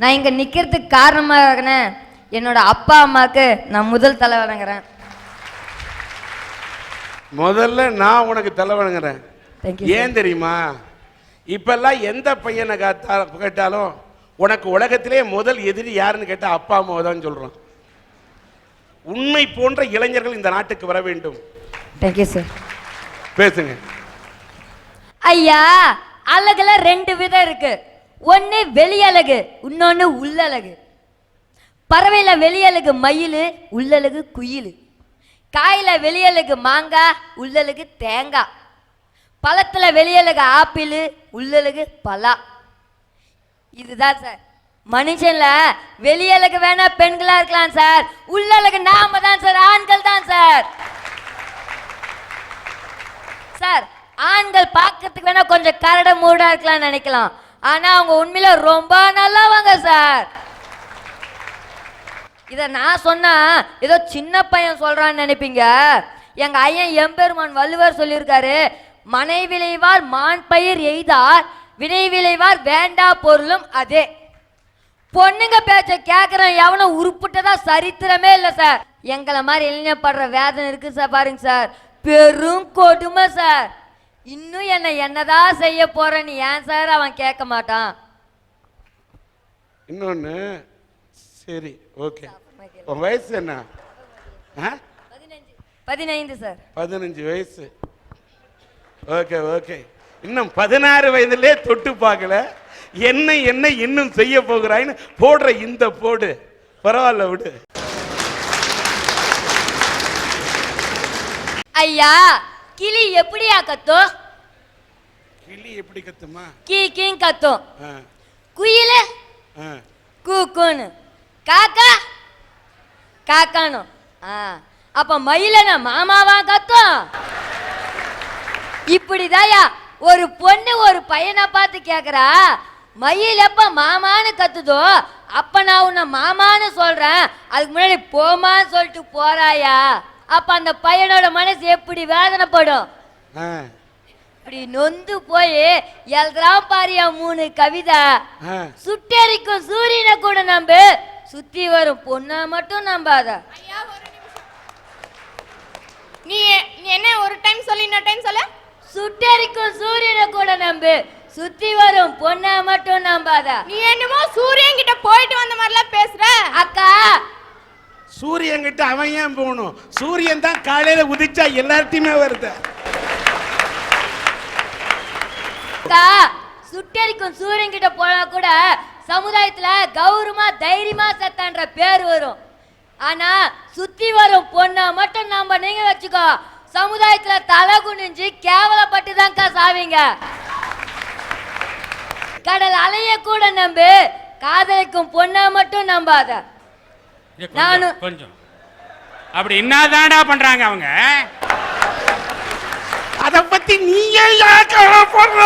நான் இங்கே நிற்கிறதுக்கு காரணமாக என்னோட அப்பா அம்மாவுக்கு நான் முதல் தலை வணங்குறேன். முதல்ல நான் உனக்கு தலை வணங்குறேன். ஏன் தெரியுமா? இப்பெல்லாம் எந்த பையனை கேட்டாலும் உனக்கு உலகத்திலே முதல் எதிரி யாருன்னு கேட்டால் அப்பா அம்மாவை தான் சொல்கிறான். உண்மை போன்ற இளைஞர்கள் இந்த நாட்டுக்கு வர வேண்டும். Thank you sir. பேசுங்க ஐயா. அழகுல ரெண்டு விதம் இருக்கு. ஒன்று வெளியழகு, இன்னொன்று உள்ளழகு. பறவையில வெளியழகு மயில், உள்ளழகு குயில். காயில வெளியழகு மாங்காய், உள்ளழகு தேங்காய். பழத்துல வெளியழகு ஆப்பிள், உள்ளழகு பலா. இதுதான் சார். மனுஷன்ல வெளியழகு வேணா பெண்களா இருக்கலாம் சார், உள்ளழகு நாம தான் சார், ஆண்கள் தான் சார். சார் ஆண்கள் பார்க்கறதுக்கு வேணா கொஞ்சம் கரட மூடா இருக்கலாம் நினைக்கலாம், ஆனா அவங்க உண்மையில ரொம்ப நல்லவங்க சார். இத நான் சொன்னா ஏதோ சின்ன பையன் சொல்றான்னு நினைப்பீங்க. எங்க ஐயன் எம்பெருமான் வள்ளுவர் சொல்லியிருக்காரு, மனை விளைவார் மான் பயிர் எய்தார், வினை விளைவார் வேண்டா பொருளும் அதே. பொண்ணுங்க பேச்ச கேட்கறேன் எவனும் உருப்பிட்டதா சரித்திரமே இல்லை சார். எங்களை மாதிரி இளைஞர் படுற வேதனை இருக்கு சார். பாருங்க சார், பெரும் கொடுமை சார். இன்னும் என்னதான் செய்ய போறேன்னு ஏன் சார் அவன் கேட்க மாட்டான்? இன்னொன்னு சரி, ஓகே. உன் வயசு என்ன? 15 சார். 15 வயசு. Okay okay. இன்னும் 16 வயதிலே தொட்டு பார்க்கல. என்ன என்ன இன்னும் செய்ய போகிறாயின்னு போடுற இந்த போடு பரவாயில்ல விடு. ஐயா, கிளி எப்படியா கத்தும்? கிளி எப்படி கத்துமா? கீ கீங் கத்தும். குயில கூக்குன்னு, காக்கா காக்கானும். அப்ப மயிலன மாமாவா கத்தும்? இப்படிதாயா ஒரு பொண்ணு ஒரு பையனை பார்த்து கேக்குறா, மயில் எப்ப மாமான்னு கத்துதோ அப்ப நான் உன்னை மாமான்னு சொல்றேன், அதுக்கு முன்னாடி போமான்னு சொல்லிட்டு போறாயா? அப்ப அந்த பையனோட மனசு எப்படி வேதனைப்படும்? இப்படி நொந்து போய் எழுதுறான் பாரியா 3 கவிதை. சுட்டெரிக்கும் சூரியனை கூட நம்ப, சுத்தி வரும் பொண்ணா மட்டும் நம்பாத. நீ என்ன ஒரு டைம் சொல்லி இன்னொரு டைம் சொல்ல? சுட்டெரிக்கும் சூரியனை கூட நம்பு, சுத்தி வரும் பொண்ணா மட்டும் நம்பாத. நீ என்னமோ சூரியன் கிட்ட போயிட்டு வந்த மாதிரிலாம் பேசுற. அக்கா, சூரியன் கிட்ட அவன் ஏன் போகணும்? சூரியன் தான் காலையில உதிச்சா எல்லார்ட்டையுமே வருது. அக்கா, சுட்டெரிக்கும் சூரியன் கிட்ட போனா கூட சமுதாயத்துல கௌரவமா தைரியமா செத்தான்ற பேர் வரும். ஆனா சுத்தி வரும் பொண்ணா மட்டும் நம்ம நீங்க வச்சுக்கோ, சமுதாயத்துல தலை குனிஞ்சு கேவலப்பட்டு தான்க்கா சாவீங்க. கடல் அலைய கூட நம்பு, காதலிக்கும் பொண்ணா மட்டும் நம்பாத. நானும் கொஞ்சம் அப்படி என்னதான்டா பண்றாங்க அவங்க? அத பத்தி நீயே போடுற?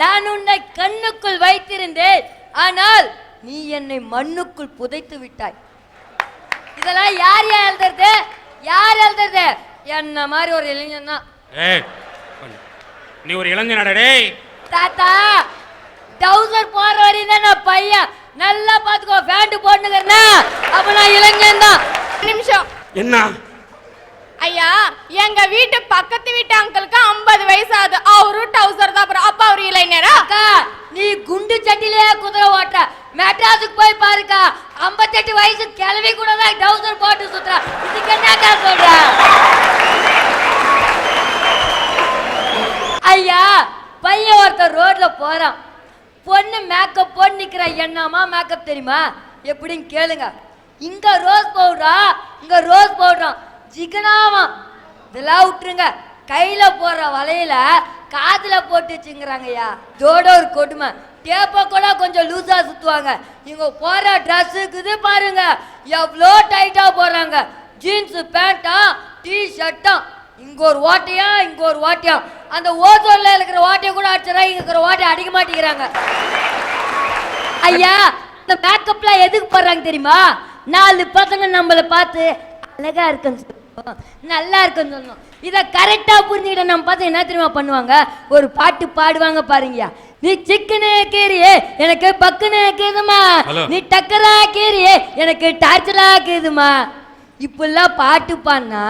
நான் உன்னை கண்ணுக்குள் வைத்திருந்தேன், ஆனால் நீ என்னை மண்ணுக்குள் புதைத்து விட்டாய். இதெல்லாம் யார் எழுதுறது? யார் எழுதுறது? என்ன மாதிரி ஒரு இளைஞன் தான். நீ ஒரு இளைஞனடா டேய். தாத்தா, டவுசர் போற வரையும் தான் நான் பையன், நல்லா பாத்துக்கோ. பேண்ட் போட்டுக்கிறேன்னா அப்ப நான் இளைஞன் தான். நிமிஷம். என்ன ஐயா, எங்க வீட்டு பக்கத்து வீட்டு அங்கிளுக்கு 50 வயசு ஆகுது, அவரு டவுசர் தான். அப்ப அவரு இளைஞரா? அக்கா, நீ குண்டு சட்டிலே குதிரை ஓட்ட. மெட்ராஸுக்கு போய் பாருக்கா, 58 வயசு கிளவி கூட தான் டவுசர் போட்டு சுத்துறா. இதுக்கு என்னக்கா சொல்ற? ஐயா, பையன் ஒருத்தர் ரோட்ல போறான், பொண்ணு மேக்கப் போட்டு நிக்கிற. என்னமா மேக்கப் தெரியுமா? எப்படின்னு கேளுங்க. இங்க ரோஸ் பவுடரா, இங்க ரோஸ் பவுடரா, ஜிகனாவா. இதெல்லாம் விட்டுருங்க. கையில போற வலையில காதுல போட்டு வச்சுங்கிறாங்கய்யா. இதோட ஒரு கொடுமை, டேப்பை கூட கொஞ்சம் லூசா சுத்துவாங்க. இவங்க போற ட்ரெஸ்ஸுக்குது பாருங்க, எவ்வளோ டைட்டா போடுறாங்க. ஜீன்ஸ் பேண்டா, டி ஷர்ட்டா, இங்க ஒரு ஓட்டையா இங்க ஒரு ஓட்டையா. அந்த ஓசோன்ல இருக்கிற ஓட்டையை கூட அடிச்சுறா, இங்க இருக்கிற ஓட்டையை அடிக்க மாட்டேங்கிறாங்க. ஐயா, இந்த மேக்கப்லாம் எதுக்கு போடுறாங்க தெரியுமா? 4 பசங்க நம்மளை பார்த்து அழகா இருக்குன்னு சொல்லணும், நல்லா இருக்குன்னு சொல்லணும். இதை கரெக்டா புரிஞ்சுக்கிட்ட நம்ம பார்த்து என்ன தெரியுமா பண்ணுவாங்க? ஒரு பாட்டு பாடுவாங்க பாருங்கயா. நீ சிக்கனு கீரியே எனக்கு பக்குன்னு கீதுமா, ஹலோ. நீ டக்கரா கீரியே எனக்கு டார்ச்சலா கீதுமா. இப்பெல்லாம் பாட்டு பாடினா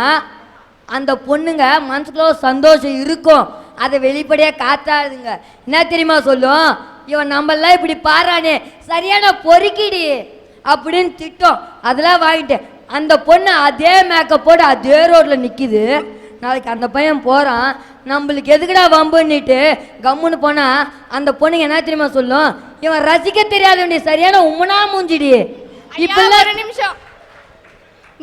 அந்த பொண்ணுங்க மனசுக்குள்ள ஒரு சந்தோஷம் இருக்கும், அதை வெளிப்படையாக காத்தாதுங்க. என்ன தெரியுமா சொல்லும், இவன் நம்மளாம் இப்படி பாடுறானே சரியான பொறுக்கிடி அப்படின்னு திட்டம். அதெல்லாம் வாங்கிட்டேன். அந்த பொண்ணு அதே மேக்கப்போடு அதே ரோட்டில் நிற்கிது. நாளைக்கு அந்த பையன் போகிறான், நம்மளுக்கு எதுக்குடா வம்புன்னுட்டு கம்முன்னு போனால் அந்த பொண்ணுங்க என்ன தெரியுமா சொல்லும், இவன் ரசிக்க தெரியாத வேண்டிய சரியான உம்மனா மூஞ்சிடி. ஐயா, இப்பெல்லாம் ஒரு நிமிஷம்.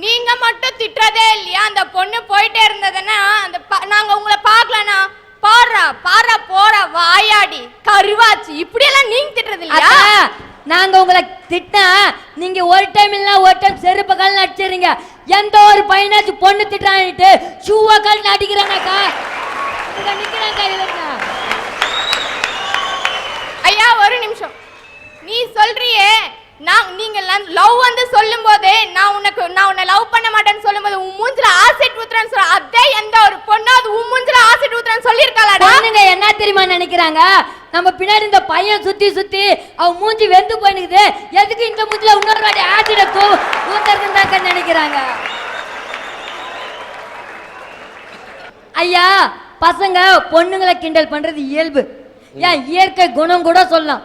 நீங்க மட்டும் திட்டுறதே இல்லையா? அந்த பொண்ணு போயிட்டே இருந்ததுன்னா அந்த நாங்க உங்களை பார்க்கலனா பாடுறா பாடுறா போற வாயாடி கருவாச்சு இப்படியெல்லாம் நீங்க திட்டுறது இல்லையா? நாங்க உங்களை திட்டா நீங்க ஒரு டைம் இல்ல ஒரு டைம் செருப்பு கால் அடிச்சிடுறீங்க. எந்த ஒரு பையனாச்சும் பொண்ணு திட்டான்ட்டு ஷூவா கால் அடிக்கிறானாக்கா நிக்கிறாங்க. ஐயா ஒரு நிமிஷம். நீ சொல்றியே நீங்க லவ் வந்து சொல்லும் போதே நான் உன்னை லவ் பண்ண மாட்டேன்னு சொல்லும் போது உன் மூஞ்சில ஆசிட் ஊத்துறேன்னு சொல்ற, அதே எந்த ஒரு பொண்ணு அது உன் மூஞ்சில ஆசிட் ஊத்துறேன்னு சொல்லிருக்காளடா? பொண்ணுங்க என்ன தெரியுமா நினைக்கிறாங்க, நம்ம பின்னாடி இந்த பையன் சுத்தி சுத்தி அவ மூஞ்சி வெந்து போயிடுது, எதுக்கு இந்த மூஞ்சில இன்னொரு வாட்டி ஆசிட ஊத்துறதுன்னு நினைக்கிறாங்க. ஐயா பசங்க பொண்ணுங்களை கிண்டல் பண்றது இயல்பு, ஏன் இயற்கை குணம் கூட சொல்லலாம்.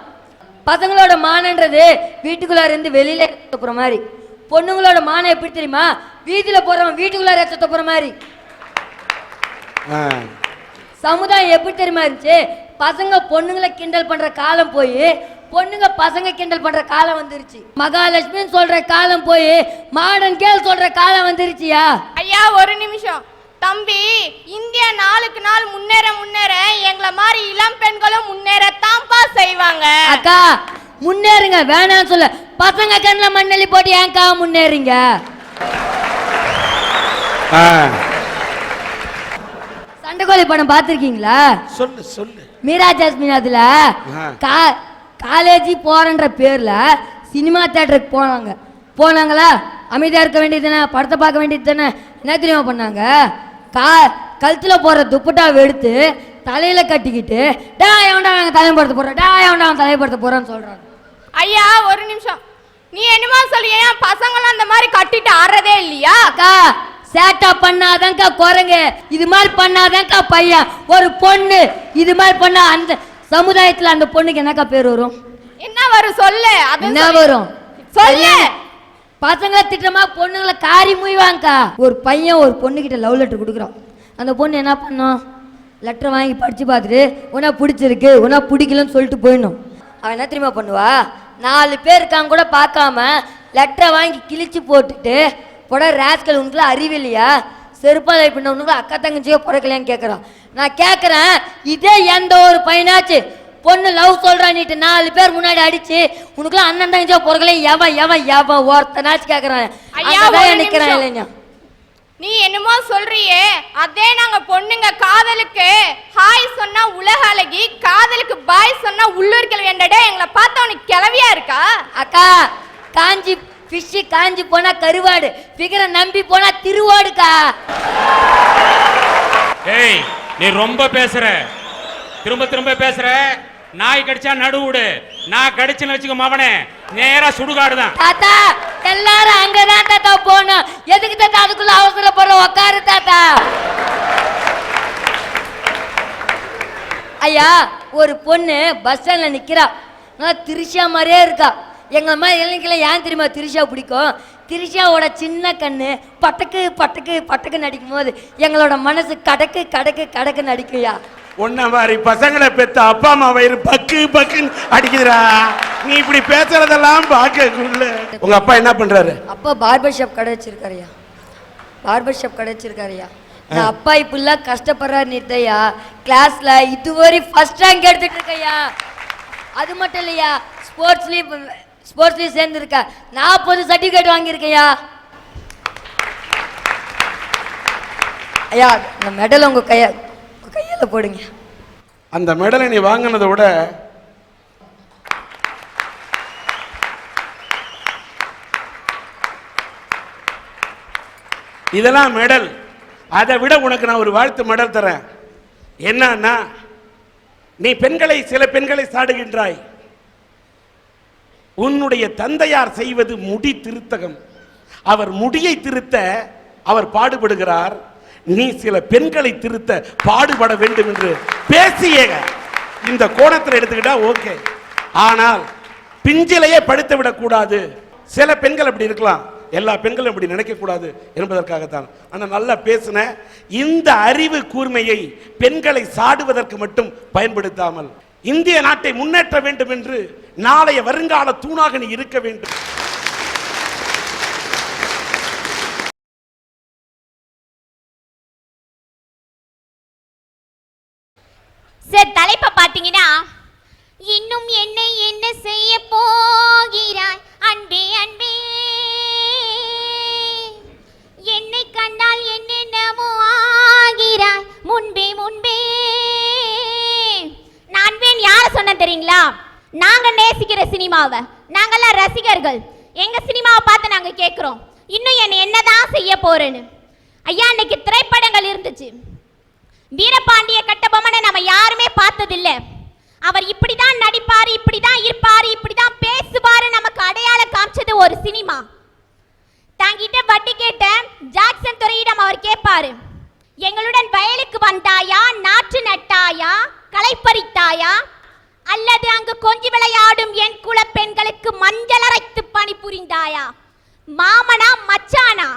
பசங்களோட மானன்றது வீட்டுக்குள்ளார இருந்து வெளியில போற மாதிரி, பொண்ணுங்களோட மானம் எப்படி தெரியுமா, வீதியில போறவன் வீட்டுக்குள்ளார ஏற்ற போற மாதிரி. சமுதாயம் எப்படி தெரியுமா இருந்துச்சு, பசங்க பொண்ணுங்களை கிண்டல் பண்ற காலம் போய் பொண்ணுங்க பசங்க கிண்டல் பண்ற காலம் வந்துருச்சு. மகாலட்சுமி சொல்ற காலம் போய் மாடர்ன் கேர்ள் சொல்ற காலம் வந்துருச்சியா? ஐயா ஒரு நிமிஷம் தம்பி, இந்தியா நாளுக்கு நாள் முன்னேற முன்னேற எங்களை மாதிரி இளம் பெண்களும் முன்னேறத்தான்ப்பா செய்வாங்க. அக்கா முன்னேறுங்க வேணாம்னு சொல்ல, பசங்க கண்ணில் மண்ணெல்லி போட்டு ஏன்க்கா முன்னேறீங்க? சண்டைக்கோழி படம் பார்த்துருக்கீங்களா? சொல்லு சொல்லு. மீரா ஜாஸ்மின் அதுல காலேஜ் போறன்ற பேர்ல சினிமா தியேட்டருக்கு போனாங்களா? அமைதியா இருக்க வேண்டியது தானே, படத்தை பார்க்க வேண்டியது தானே. என்ன தெரியுமா பண்ணாங்க, கழுத்துல போற துப்பட்டாவை எடுத்து தலையில கட்டிக்கிட்டு டா எவன்டா நாங்க தலைமைப்படுத்த போறோம், டா எவன்டா அவன் தலைமைப்படுத்த போறோம்னு சொல்றாங்க. ஐயா ஒரு நிமிஷம். நீ என்னமா சொல்லியா? பசங்களாம் அந்த மாதிரி கட்டிட்டு ஆடுறதே இல்லையா? அக்கா சேட்டா பண்ணாதான்க்கா குரங்கு, இது மாதிரி பண்ணாதான்க்கா பையன். ஒரு பொண்ணு இது மாதிரி பண்ணா அந்த சமுதாயத்துல அந்த பொண்ணுக்கு என்னக்கா பேர் வரும்? என்ன வரும் சொல்லு. என்ன வரும் சொல்லு. பசங்களை திட்டமா பொண்ணுங்களை காரி முய்வாங்கக்கா. ஒரு பையன் ஒரு பொண்ணுகிட்ட லவ் லெட்டர் கொடுக்குறான். அந்த பொண்ணு என்ன பண்ணும், லெட்டர் வாங்கி படிச்சு பார்த்துட்டு உன்னா பிடிச்சிருக்கு உன்னா பிடிக்கலன்னு சொல்லிட்டு போயிடணும். அவன் என்ன தெரியுமா பண்ணுவா, 4 பேர் இருக்காங்க கூட பார்க்காம லெட்டரை வாங்கி கிழிச்சு போட்டுட்டு போட ராஸ்கல் உனக்குலாம் அறிவில்லையா, செருப்பாலை பின்ன உனக்குலாம் அக்கா தங்கச்சியோ பிறக்கலையான்னு கேட்குறான். நான் கேட்குறேன், இதே எந்த ஒரு பையனாச்சு பொண்ணு லவ் சொல்றான்ட்டு 4 பேர் முன்னாடி அடிச்சு உனக்குலாம் அண்ணன் தங்கச்சியோ பிறக்கலையே எவன் எவன் எவன் ஒருத்தனாச்சு கேட்குறான். நிற்கிறேன் இல்லைங்க. நீ என்னமோ சொல்றியே, அதே நாங்க பொண்ணுங்க காதலுக்கு ஹாய் சொன்னா உலக அழகி, காதலுக்கு பாய் சொன்னா உள்ளூர் கிழவி என்றடே எங்களை பார்த்தா உனக்கு கிளவியா இருக்கா? அக்கா காஞ்சி ஃபிஷ் காஞ்சி போனா கருவாடு, பிகரை நம்பி போனா திருவாடுக்கா. ஏய் நீ ரொம்ப பேசுற, திரும்ப திரும்ப பேசுற. நாய் கடிச்சா நடுவுடு, நான் கடிச்சுன்னு வச்சுக்க மவனே நேரா சுடுகாடு தான். தாத்தா எல்லாரும் அங்கதான் தாத்தா போகணும், எதுக்கு தாத்தா அதுக்குள்ள அவசரப்படுற, உக்காரு தாத்தா. ஐயா ஒரு பொண்ணு பஸ் ஸ்டாண்ட்ல நிக்கிறா, நல்லா திரிஷா மாதிரியே இருக்கா. எங்களை மாதிரி இளைஞர்கள் ஏன் தெரியுமா திரிஷா பிடிக்கும், திரிஷாவோட சின்ன கண்ணு பட்டக்கு பட்டக்கு பட்டக்கு நடிக்கும் போது எங்களோட மனசு கடக்கு கடக்கு கடக்கு நடிக்குயா. உன்ன மாதிரி பசங்களை பெத்த அப்பா அம்மா வயிறு பக்கு பக்குன்னு அடிக்குதுடா. நீ இப்படி பேசுறதெல்லாம் பார்க்கக்குள்ள. உங்க அப்பா என்ன பண்றாரு? அப்பா பார்பர் ஷாப் கடை வச்சிருக்காருயா, பார்பர் ஷாப் கடை வச்சிருக்காருயா. நான் அப்பா இப்படிலாம் கஷ்டப்படுறாரு நிறுத்தையா, கிளாஸ்ல இதுவரை ஃபர்ஸ்ட் ரேங்க் எடுத்துட்டு இருக்கையா. அது மட்டும் இல்லையா, ஸ்போர்ட்ஸ்லயும் சேர்ந்துருக்கா, 40 சர்டிஃபிகேட் வாங்கியிருக்கையா. ஐயா இந்த மெடல் உங்க கையில போடுங்க. அந்த மெடலை நீ வாங்கினதை விட இதெல்லாம் மெடல். அதை விட உனக்கு நான் ஒரு வாழ்த்து மெடல் தரேன். என்னன்னா நீ சில பெண்களை சாடுகின்றாய். உன்னுடைய தந்தையார் செய்வது முடி திருத்தகம். அவர் முடியை திருத்த அவர் பாடுபடுகிறார். நீ சில பெண்களை திருத்த பாடுபட வேண்டும் என்று பேசிய இந்த கோணத்தில் எடுத்துக்கிட்டா ஓகே. ஆனால் பிஞ்சிலையே படுத்து விடக்கூடாது. சில பெண்கள் அப்படி இருக்கலாம், எல்லா பெண்களும் அப்படி நினைக்க கூடாது என்பதற்காகத்தான். ஆனால் நல்லா பேசின இந்த அறிவு கூர்மையை பெண்களை சாடுவதற்கு மட்டும் பயன்படுத்தாமல் இந்திய நாட்டை முன்னேற்ற வேண்டும் என்று நாளைய வருங்கால தூணாக நீ இருக்க வேண்டும். சார், தலைப்பை பார்த்தீங்கன்னா, இன்னும் என்னை என்ன செய்ய போகிறாய் அன்பே அன்பே, என்னை கண்டால் என்னென்னமோ ஆகிறாய் முன்பே முன்பே. நான் வேன் யார சொன்ன தெரியுங்களா? நாங்க நேசிக்கிற சினிமாவை, நாங்கெல்லாம் ரசிகர்கள், எங்க சினிமாவை பார்த்து நாங்க கேட்கிறோம் இன்னும் என்னதான் செய்ய போறேன்னு. ஐயா, இன்னைக்கு திரைப்படங்கள் இருந்துச்சு. வீரபாண்டிய கட்டபொம்மனை நம்ம யாருமே பார்த்ததில்ல. அவர் இப்படிதான் நடிப்பாரு, இப்படிதான் இருப்பாரு, இப்படிதான் பேசுவாரு, நமக்கு அடையாளம் காமிச்சது ஒரு சினிமா. தாங்கிட்ட வட்டி கேட்ட ஜாக்சன் துரையிடம் அவர் கேட்பாரு, எங்களுடன் வயலுக்கு வந்தாயா, நாற்று நட்டாயா, களை பறித்தாயா, அல்லது அங்கு கொஞ்சி விளையாடும் என் குல பெண்களுக்கு மஞ்சள் அரைத்து பணி புரிந்தாயா? மாமனா மச்சானா?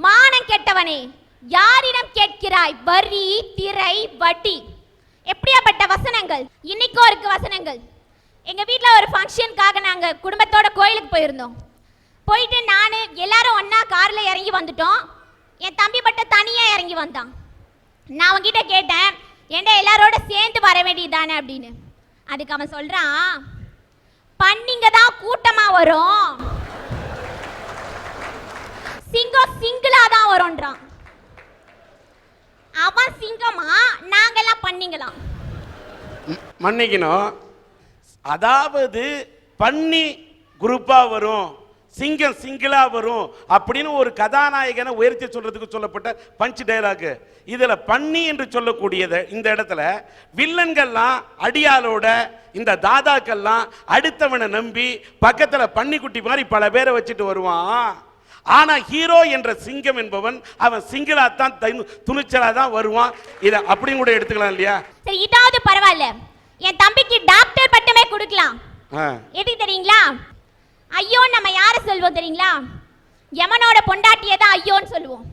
மானம் கெட்டவனே, யாரிடம் கேட்கிறாய் வரி திரை வட்டி? எப்படியாப்பட்ட வசனங்கள்! இன்னைக்கும் இருக்கு வசனங்கள். எங்க வீட்டில் ஒரு ஃபங்க்ஷனுக்காக நாங்க குடும்பத்தோட கோயிலுக்கு போயிருந்தோம். போயிட்டு நான் எல்லாரும் ஒன்னா கார்ல இறங்கி வந்துட்டோம். என் தம்பி மட்டும் தனியா இறங்கி வந்தான். நான் அவன்கிட்ட கேட்டேன், ஏண்டா எல்லாரோட சேர்ந்து வர வேண்டியதானே அப்படின்னு. அதுக்கு அவன் சொல்றான், பண்ணிங்க தான் கூட்டமா வரும், சிங்கம் சிங்கிளா தான் வரும்ன்றான். அவன் சிங்கமா, நாங்கெல்லாம் பண்ணிங்களாம். மன்னிக்கணும், அதாவது பண்ணி குரூப்பா வரும், சிங்கம் சிங்கிளா வரும் அப்படின்னு ஒரு கதாநாயகனை உயர்த்தி சொல்றதுக்கு சொல்லப்பட்ட பஞ்ச் டைலாக். இதுல பண்ணி என்று சொல்லக்கூடியது இந்த இடத்துல வில்லன்கள்லாம் அடியாளோட, இந்த தாதாக்கள்லாம் அடுத்தவனை நம்பி பக்கத்துல பன்னிக்குட்டி மாதிரி பல பேரை வச்சுட்டு வருவான். ஆனா ஹீரோ என்ற சிங்கம் என்பவன் அவன் சிங்கிளா தான், துணிச்சலா தான் வருவான். இத அப்படி கூட எடுத்துக்கலாம் இல்லையா? சரி, இதாவது பரவாயில்ல, என் தம்பிக்கு டாக்டர் பட்டமே கொடுக்கலாம். எதுக்கு தெரியுங்களா? ஐயோ நம்ம யார சொல்வோம் தெரியுங்களா? யமனோட பொண்டாட்டியை தான் ஐயோன்னு சொல்லுவோம்.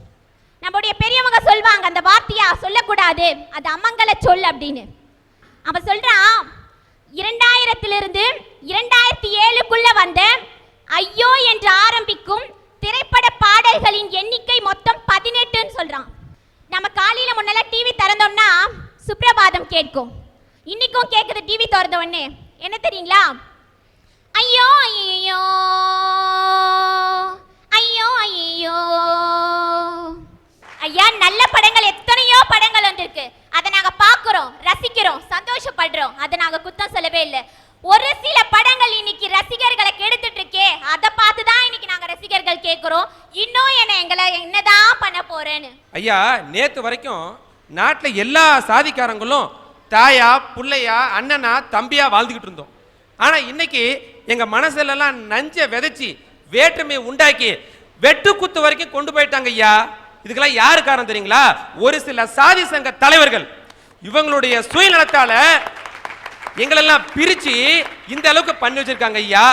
நம்முடைய பெரியவங்க சொல்வாங்க, அந்த வார்த்தையா சொல்லக்கூடாது, அது அம்மங்கல சொல் அப்படின்னு. அவன் சொல்றான், 2000 2007 வந்த ஐயோ என்று ஆரம்பிக்கும் திரைப்பட பாடல்களின் எண்ணிக்கை மொத்தம் 18 சொல்றான். நம்ம காலையில முன்னெல்லாம் டிவி திறந்தோம்னா சுப்ரபாதம் கேட்கும். இன்னைக்கும் கேட்குது டிவி திறந்த உடனே. என்ன தெரியுங்களா? ஐயோ ஐயோ ஐயோ ஐயோ. ஐயா, நல்ல படங்கள் எத்தனையோ படங்கள் வந்திருக்கு. அதை நாங்க பார்க்கிறோம், ரசிக்கிறோம், சந்தோஷப்படுறோம். அதை நாங்க குத்தம் சொல்லவே இல்லை. ஒரு சில படங்கள் இன்னைக்கு ரசிகர்களை கெடுத்துட்டு இருக்கே, அதை பார்த்து தான் இன்னைக்கு நாங்க ரசிகர்கள் கேட்கிறோம், இன்னும் எங்களை என்னதான் பண்ண போறேன்னு. ஐயா, நேத்து வரைக்கும் நாட்டில் எல்லா சாதிக்காரங்களும் தாயா புள்ளையா அண்ணனா தம்பியா வாழ்ந்துகிட்டு இருந்தோம். ஆனா இன்னைக்கு எங்க மனசுலாம் நஞ்ச விதைச்சி வேற்றுமையை உண்டாக்கி வெட்டு குத்து வரைக்கும் கொண்டு போயிட்டாங்க. ஐயா, இதுக்கெல்லாம் யாரு காரணம் தெரியுங்களா? ஒரு சில சாதி சங்க தலைவர்கள். இவங்களுடைய சுயநலத்தால எங்களெல்லாம் பிரிச்சு இந்த அளவுக்கு பண்ணி வச்சிருக்காங்க. ஐயா,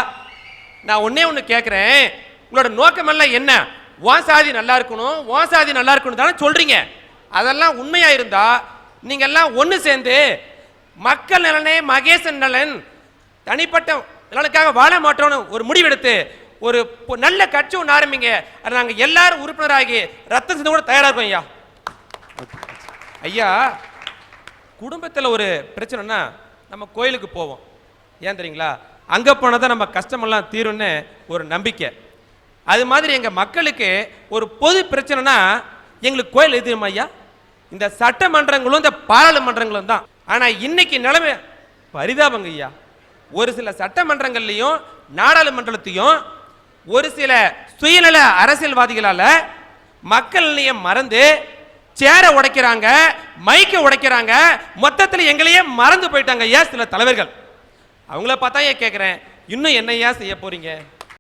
நான் ஒண்ணு கேட்கிறேன், உங்களோட நோக்கம் எல்லாம் என்ன? உன் சாதி நல்லா இருக்கணும், உன் சாதி நல்லா இருக்கணும் தானே சொல்றீங்க. அதெல்லாம் உண்மையா இருந்தா நீங்க எல்லாம் ஒண்ணு சேர்ந்து மக்கள் நலனே மகேசன் நலன், தனிப்பட்ட நலனுக்காக வாழ மாட்டோம்னு ஒரு முடிவெடுத்து ஒரு நல்ல கட்சி ஒன்று ஆரம்பிங்க. அது நாங்கள் எல்லாரும் உறுப்பினராகி ரத்தம் சிந்த கூட தயாரா இருக்கோம். ஐயா ஐயா, குடும்பத்தில் ஒரு பிரச்சனைனா நம்ம கோயிலுக்கு போவோம். ஏன் தெரியுங்களா? அங்கே போனால் தான் நம்ம கஷ்டமெல்லாம் தீரும்னு ஒரு நம்பிக்கை. அது மாதிரி எங்கள் மக்களுக்கு ஒரு பொது பிரச்சனைனா எங்களுக்கு கோயில் எதிரும் ஐயா. இந்த சட்டமன்றங்களும் இந்த பாராளுமன்றங்களும் தான். ஆனால் இன்னைக்கு நிலைமை பரிதாபங்க ஐயா. ஒரு சில சட்டமன்றங்கள்லையும் நாடாளுமன்றத்தையும் ஒரு சில சுயநல அரசியல்வாதிகளால் மக்கள் நிலையம் மறந்து சேரை உடைக்கிறாங்க, மைக்கை உடைக்கிறாங்க, மொத்தத்தில் எங்களையே மறந்து போயிட்டாங்க ஏன் சில தலைவர்கள். அவங்கள பார்த்தா ஏன் கேட்குறேன், இன்னும் என்னையா செய்ய போறீங்க?